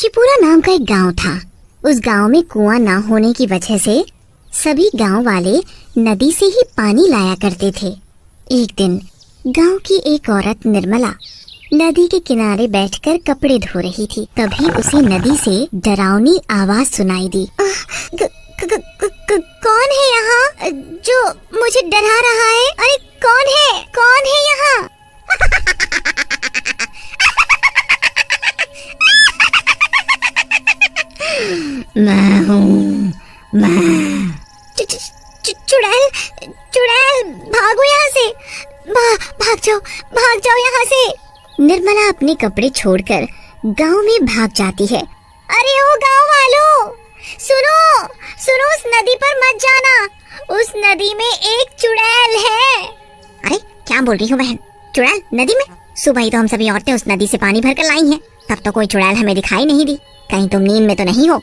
चिचीपुरा नाम का एक गांव था। उस गांव में कुआं ना होने की वजह से सभी गांव वाले नदी से ही पानी लाया करते थे। एक दिन गांव की एक औरत निर्मला नदी के किनारे बैठकर कपड़े धो रही थी। तभी उसे नदी से डरावनी आवाज सुनाई दी। कौन है यहाँ जो मुझे डरा रहा है? अरे कौन है यहाँ? मैं हूँ, मैं। चुड़ैल भागो यहाँ से, भाग जाओ यहाँ से। निर्मला अपने कपड़े छोड़कर गांव में भाग जाती है। अरे ओ गांव वालों, सुनो, उस नदी पर मत जाना, उस नदी में एक चुड़ैल है। अरे क्या बोल रही हो बहन? चुड़ैल नदी में? सुबह ही तो हम सभी औरतें उस नदी से पानी भरकर लाई हैं, तब तो कोई चुड़ैल हमें दिखाई नहीं दी। कहीं तुम नींद में तो नहीं हो?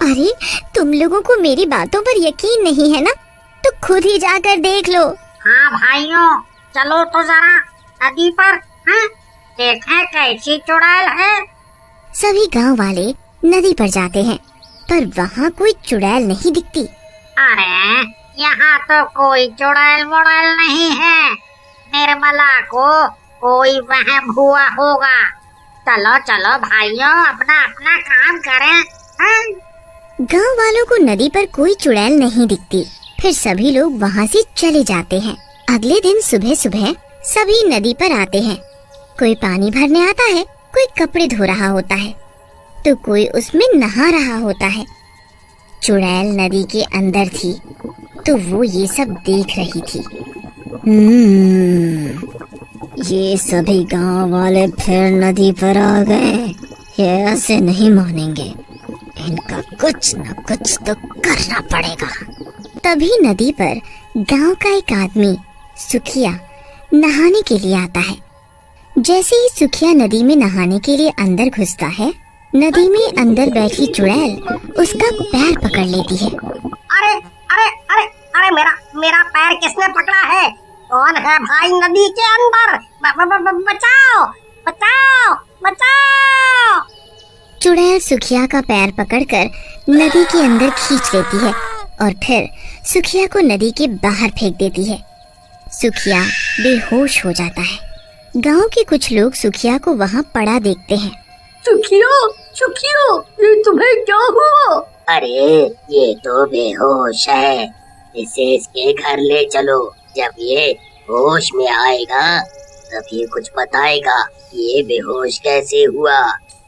अरे तुम लोगों को मेरी बातों पर यकीन नहीं है ना, तो खुद ही जाकर देख लो। हाँ भाइयों, चलो तो जरा नदी पर, हाँ, देखें कैसी चुड़ैल है। सभी गांव वाले नदी पर जाते हैं, पर वहाँ कोई चुड़ैल नहीं दिखती। अरे यहाँ तो कोई चुड़ैल मुड़ैल नहीं है, निर्मला को कोई वहम हुआ होगा। चलो चलो भाइयों, अपना अपना काम करें, हाँ? गांव वालों को नदी पर कोई चुड़ैल नहीं दिखती। फिर सभी लोग वहाँ से चले जाते हैं। अगले दिन सुबह सुबह सभी नदी पर आते हैं। कोई पानी भरने आता है, कोई कपड़े धो रहा होता है, तो कोई उसमें नहा रहा होता है। चुड़ैल नदी के अंदर थी, तो वो ये सब देख रही थी। ये सभी गांव वाले फिर नदी पर आ गए। ये ऐसे नहीं मानेंगे, इनका कुछ न कुछ तो करना पड़ेगा। तभी नदी पर गांव का एक आदमी सुखिया नहाने के लिए आता है। जैसे ही सुखिया नदी में नहाने के लिए अंदर घुसता है, नदी में अंदर बैठी चुड़ैल उसका पैर पकड़ लेती है। अरे अरे अरे अरे मेरा पैर किसने पकड़ा है? कौन है भाई नदी के अंदर? बचाओ बचाओ बचाओ! चुड़ैल सुखिया का पैर पकड़कर नदी के अंदर खींच लेती है और फिर सुखिया को नदी के बाहर फेंक देती है। सुखिया बेहोश हो जाता है। गांव के कुछ लोग सुखिया को वहाँ पड़ा देखते हैं। सुखिया, ये तुम्हें क्या हुआ? अरे ये तो बेहोश है, इसे इसके घर ले चलो। जब ये होश में आएगा तभी कुछ बताएगा ये बेहोश कैसे हुआ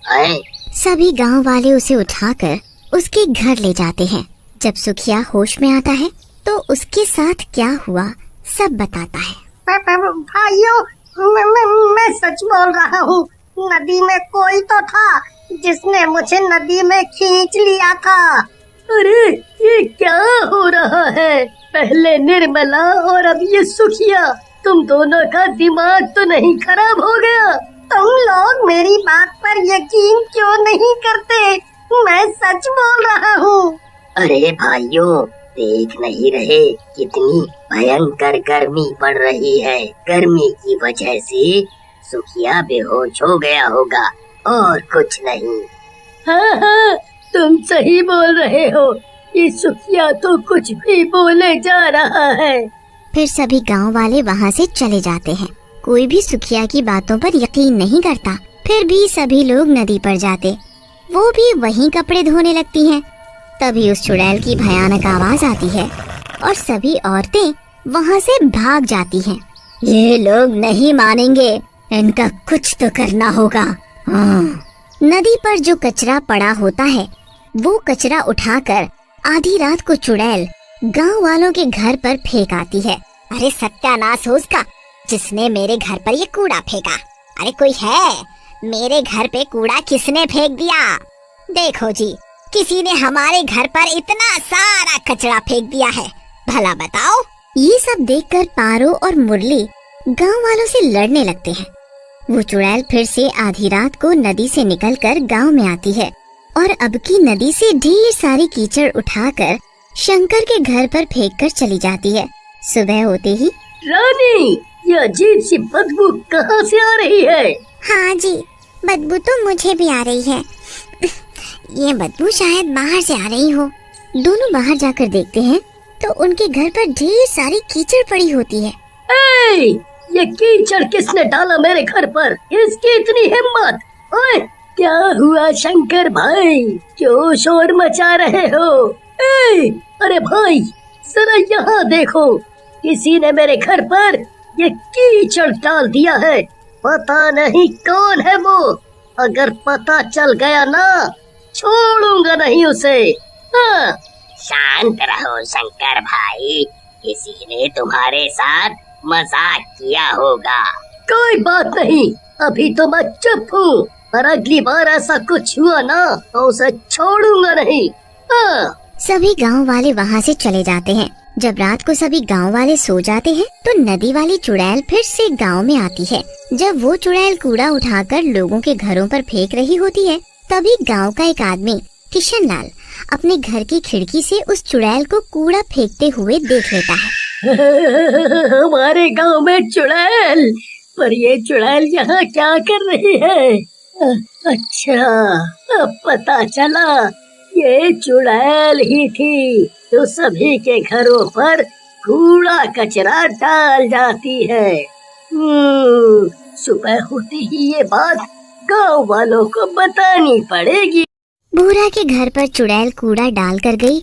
है। सभी गांव वाले उसे उठाकर उसके घर ले जाते हैं। जब सुखिया होश में आता है तो उसके साथ क्या हुआ सब बताता है। भाइयों, मैं सच बोल रहा हूँ, नदी में कोई तो था जिसने मुझे नदी में खींच लिया था। अरे ये क्या हो रहा है? पहले निर्मला और अब ये सुखिया, तुम दोनों का दिमाग तो नहीं खराब हो गया? तुम लोग मेरी बात पर यकीन क्यों नहीं करते? मैं सच बोल रहा हूँ। अरे भाइयों, देख नहीं रहे कितनी भयंकर गर्मी पड़ रही है। गर्मी की वजह से सुखिया बेहोश हो गया होगा और कुछ नहीं। हाँ, तुम सही बोल रहे हो। ये सुखिया तो कुछ भी बोले जा रहा है। फिर सभी गांव वाले वहाँ से चले जाते हैं। कोई भी सुखिया की बातों पर यकीन नहीं करता। फिर भी सभी लोग नदी पर जाते, वो भी वहीं कपड़े धोने लगती हैं। तभी उस चुड़ैल की भयानक आवाज आती है और सभी औरतें वहाँ से भाग जाती हैं। ये लोग नहीं मानेंगे, इनका कुछ तो करना होगा। हाँ। नदी पर जो कचरा पड़ा होता है, वो कचरा उठाकर आधी रात को चुड़ैल गांव वालों के घर पर फेंक आती है। अरे सत्यानाश हो उसका, जिसने मेरे घर पर ये कूड़ा फेंका। अरे कोई है? मेरे घर पे कूड़ा किसने फेंक दिया? देखो जी, किसी ने हमारे घर पर इतना सारा कचरा फेंक दिया है, भला बताओ। ये सब देखकर पारो और मुरली गांव वालों से लड़ने लगते हैं। वो चुड़ैल फिर से आधी रात को नदी से निकलकर गांव में आती है और अब की नदी से ढेर सारी कीचड़ उठाकर शंकर के घर पर फेंक कर चली जाती है। सुबह होते ही, रानी, ये अजीब सी बदबू कहाँ से आ रही है? हाँ जी, बदबू तो मुझे भी आ रही है। ये बदबू शायद बाहर से आ रही हो। दोनों बाहर जाकर देखते हैं तो उनके घर पर ढेर सारी कीचड़ पड़ी होती है। ए, ये कीचड़ किसने डाला मेरे घर पर? इसकी इतनी हिम्मत! ओए, क्या हुआ शंकर भाई? क्यों शोर मचा रहे हो? ए, अरे भाई, जरा यहाँ देखो, किसी ने मेरे घर पर ये कीचड़ डाल दिया है। पता नहीं कौन है वो। अगर पता चल गया ना, छोड़ूंगा नहीं उसे। हाँ। शांत रहो शंकर भाई, किसी ने तुम्हारे साथ मजाक किया होगा। कोई बात नहीं, अभी तो मैं चुप हूँ, पर अगली बार ऐसा कुछ हुआ ना तो उसे छोड़ूंगा नहीं। हाँ। सभी गांव वाले वहाँ से चले जाते हैं। जब रात को सभी गांव वाले सो जाते हैं तो नदी वाली चुड़ैल फिर से गांव में आती है। जब वो चुड़ैल कूड़ा उठाकर लोगों के घरों पर फेंक रही होती है, तभी गांव का एक आदमी किशन लाल अपने घर की खिड़की से उस चुड़ैल को कूड़ा फेंकते हुए देख लेता है। हमारे गांव में चुड़ैल, पर ये चुड़ैल यहाँ क्या कर रही है? अच्छा, अब पता चला, ये चुड़ैल ही थी जो सभी के घरों पर कूड़ा कचरा डाल जाती है। सुबह होते ही ये बात गांव वालों को बतानी पड़ेगी। भूरा के घर पर चुड़ैल कूड़ा डाल कर गई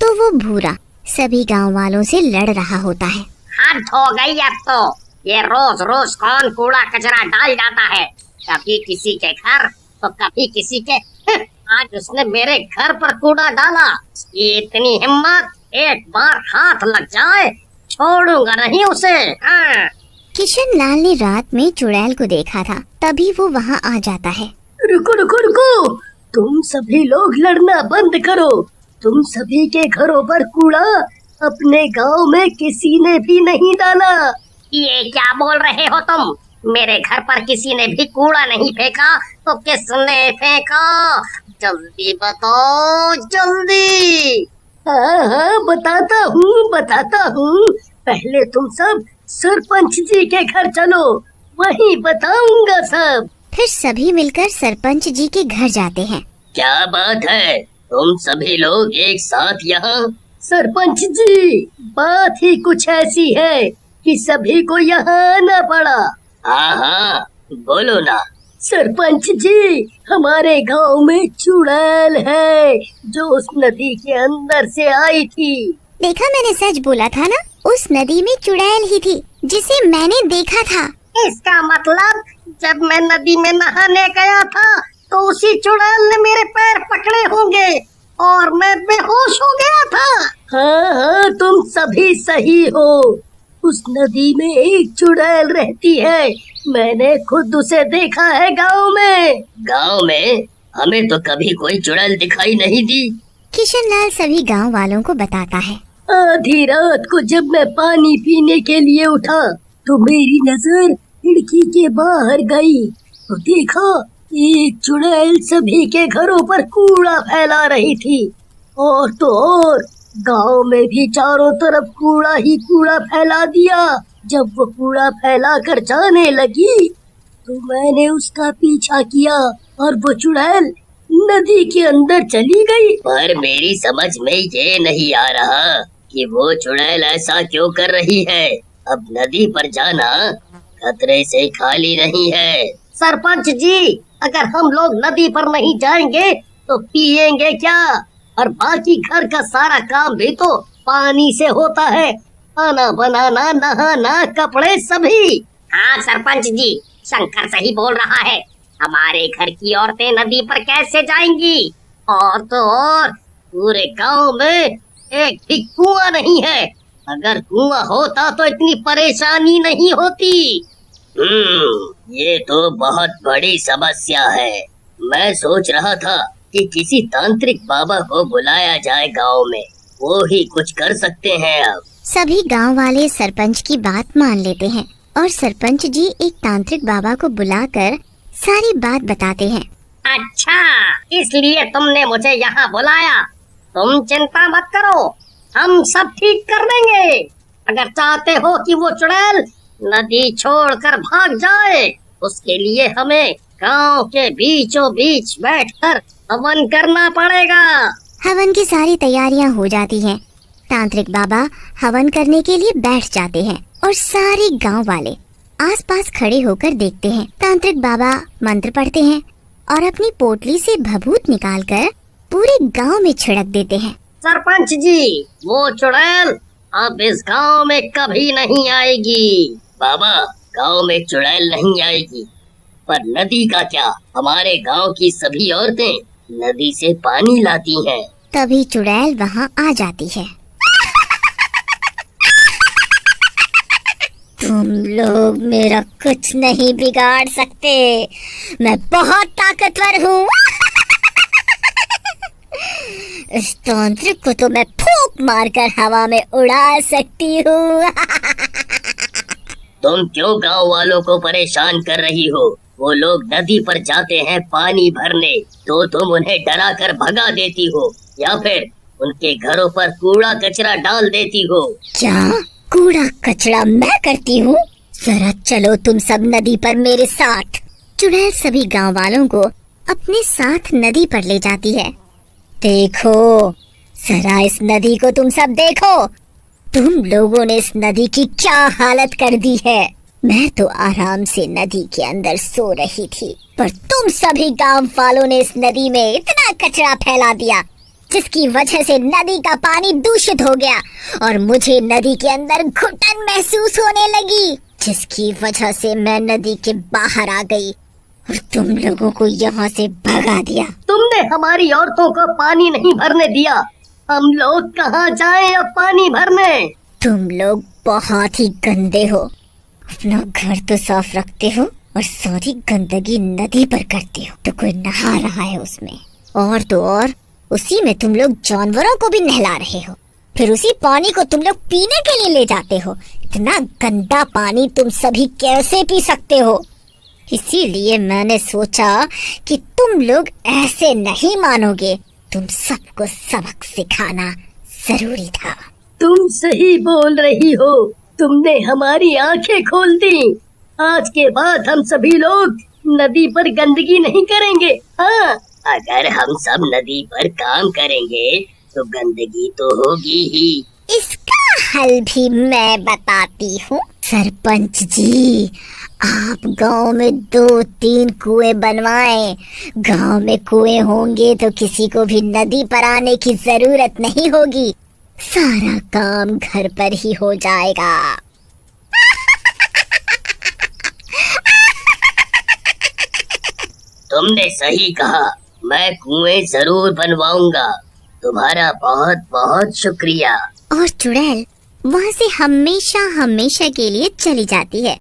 तो वो भूरा सभी गांव वालों से लड़ रहा होता है। हद हो गई अब तो। ये रोज रोज कौन कूड़ा कचरा डाल जाता है? कभी किसी के घर तो कभी किसी के। आज उसने मेरे घर पर कूड़ा डाला। इसकी इतनी हिम्मत, एक बार हाथ लग जाए छोड़ूंगा नहीं उसे। हाँ। किशन लाल ने रात में चुड़ैल को देखा था, तभी वो वहाँ आ जाता है। रुको रुको रुको, तुम सभी लोग लड़ना बंद करो। तुम सभी के घरों पर कूड़ा अपने गांव में किसी ने भी नहीं डाला। ये क्या बोल रहे हो तुम? मेरे घर पर किसी ने भी कूड़ा नहीं फेंका तो किसने फेंका? जल्दी बताओ, जल्दी। हाँ, बताता हूँ। पहले तुम सब सरपंच जी के घर चलो, वहीं बताऊंगा सब। फिर सभी मिलकर सरपंच जी के घर जाते हैं। क्या बात है, तुम सभी लोग एक साथ यहाँ? सरपंच जी, बात ही कुछ ऐसी है कि सभी को यहाँ आना पड़ा। हाँ, बोलो ना। सरपंच जी, हमारे गांव में चुड़ैल है जो उस नदी के अंदर से आई थी। देखा, मैंने सच बोला था ना, उस नदी में चुड़ैल ही थी जिसे मैंने देखा था। इसका मतलब जब मैं नदी में नहाने गया था तो उसी चुड़ैल ने मेरे पैर पकड़े होंगे और मैं बेहोश हो गया था। हाँ, तुम सभी सही हो। उस नदी में एक चुड़ैल रहती है, मैंने खुद उसे देखा है गांव में। गांव में? हमें तो कभी कोई चुड़ैल दिखाई नहीं दी। किशन लाल सभी गांव वालों को बताता है। आधी रात को जब मैं पानी पीने के लिए उठा तो मेरी नजर खिड़की के बाहर गई तो देखा एक चुड़ैल सभी के घरों पर कूड़ा फैला रही थी। और तो और गांव में भी चारों तरफ कूड़ा ही कूड़ा फैला दिया। जब वो कूड़ा फैला कर जाने लगी तो मैंने उसका पीछा किया और वो चुड़ैल नदी के अंदर चली गई। पर मेरी समझ में ये नहीं आ रहा कि वो चुड़ैल ऐसा क्यों कर रही है। अब नदी पर जाना खतरे से खाली नहीं है। सरपंच जी, अगर हम लोग नदी पर नहीं जाएंगे तो पिएंगे क्या? और बाकी घर का सारा काम भी तो पानी से होता है, खाना बनाना, नहाना, कपड़े सभी। हाँ सरपंच जी, शंकर सही बोल रहा है। हमारे घर की औरतें नदी पर कैसे जाएंगी? और तो और पूरे गांव में एक भी कुआं नहीं है। अगर कुआं होता तो इतनी परेशानी नहीं होती। ये तो बहुत बड़ी समस्या है। मैं सोच रहा था कि किसी तांत्रिक बाबा को बुलाया जाए गांव में, वो ही कुछ कर सकते हैं। अब सभी गांव वाले सरपंच की बात मान लेते हैं और सरपंच जी एक तांत्रिक बाबा को बुलाकर सारी बात बताते हैं। अच्छा, इसलिए तुमने मुझे यहाँ बुलाया। तुम चिंता मत करो, हम सब ठीक कर देंगे। अगर चाहते हो कि वो चुड़ैल नदी छोड़कर भाग जाए, उसके लिए हमें गांव के बीचों बीच बैठकर हवन करना पड़ेगा। हवन की सारी तैयारियां हो जाती हैं। तांत्रिक बाबा हवन करने के लिए बैठ जाते हैं और सारे गांव वाले आसपास खड़े होकर देखते हैं। तांत्रिक बाबा मंत्र पढ़ते हैं और अपनी पोटली से भभूत निकालकर पूरे गांव में छिड़क देते हैं। सरपंच जी, वो चुड़ैल अब इस गांव में कभी नहीं आएगी। बाबा, गांव में चुड़ैल नहीं आएगी, पर नदी का क्या? हमारे गांव की सभी औरतें नदी से पानी लाती हैं। तभी चुड़ैल वहाँ आ जाती है। तुम लोग मेरा कुछ नहीं बिगाड़ सकते, मैं बहुत ताकतवर हूँ। इस तांत्रिक को तो मैं फूंक मारकर हवा में उड़ा सकती हूँ। तुम क्यों गांव वालों को परेशान कर रही हो? वो लोग नदी पर जाते हैं पानी भरने, तो तुम उन्हें डरा कर भगा देती हो या फिर उनके घरों पर कूड़ा कचरा डाल देती हो। क्या कूड़ा कचरा मैं करती हूँ? जरा चलो तुम सब नदी पर मेरे साथ। चुड़ैल सभी गांव वालों को अपने साथ नदी पर ले जाती है। देखो जरा इस नदी को, तुम सब देखो, तुम लोगों ने इस नदी की क्या हालत कर दी है। मैं तो आराम से नदी के अंदर सो रही थी, पर तुम सभी गांव वालों ने इस नदी में इतना कचरा फैला दिया जिसकी वजह से नदी का पानी दूषित हो गया और मुझे नदी के अंदर घुटन महसूस होने लगी, जिसकी वजह से मैं नदी के बाहर आ गई और तुम लोगों को यहाँ से भगा दिया। तुमने हमारी औरतों को पानी नहीं भरने दिया, हम लोग कहाँ जाएं अब पानी भरने? तुम लोग बहुत ही गंदे हो, अपना घर तो साफ रखते हो और सारी गंदगी नदी पर करते हो, तो कोई नहा रहा है उसमें, और तो और उसी में तुम लोग जानवरों को भी नहला रहे हो, फिर उसी पानी को तुम लोग पीने के लिए ले जाते हो। इतना गंदा पानी तुम सभी कैसे पी सकते हो? इसीलिए मैंने सोचा कि तुम लोग ऐसे नहीं मानोगे, तुम सबको सबक सिखाना जरूरी था। तुम सही बोल रही हो, तुमने हमारी आंखें खोल दी। आज के बाद हम सभी लोग नदी पर गंदगी नहीं करेंगे। हाँ, अगर हम सब नदी पर काम करेंगे तो गंदगी तो होगी ही। इसका हल भी मैं बताती हूँ। सरपंच जी, आप गांव में 2-3 कुएं बनवाएं। गांव में कुएं होंगे तो किसी को भी नदी पर आने की जरूरत नहीं होगी, सारा काम घर पर ही हो जाएगा। तुमने सही कहा, मैं कुएं जरूर बनवाऊंगा। तुम्हारा बहुत बहुत शुक्रिया। और चुड़ैल वहाँ से हमेशा हमेशा के लिए चली जाती है।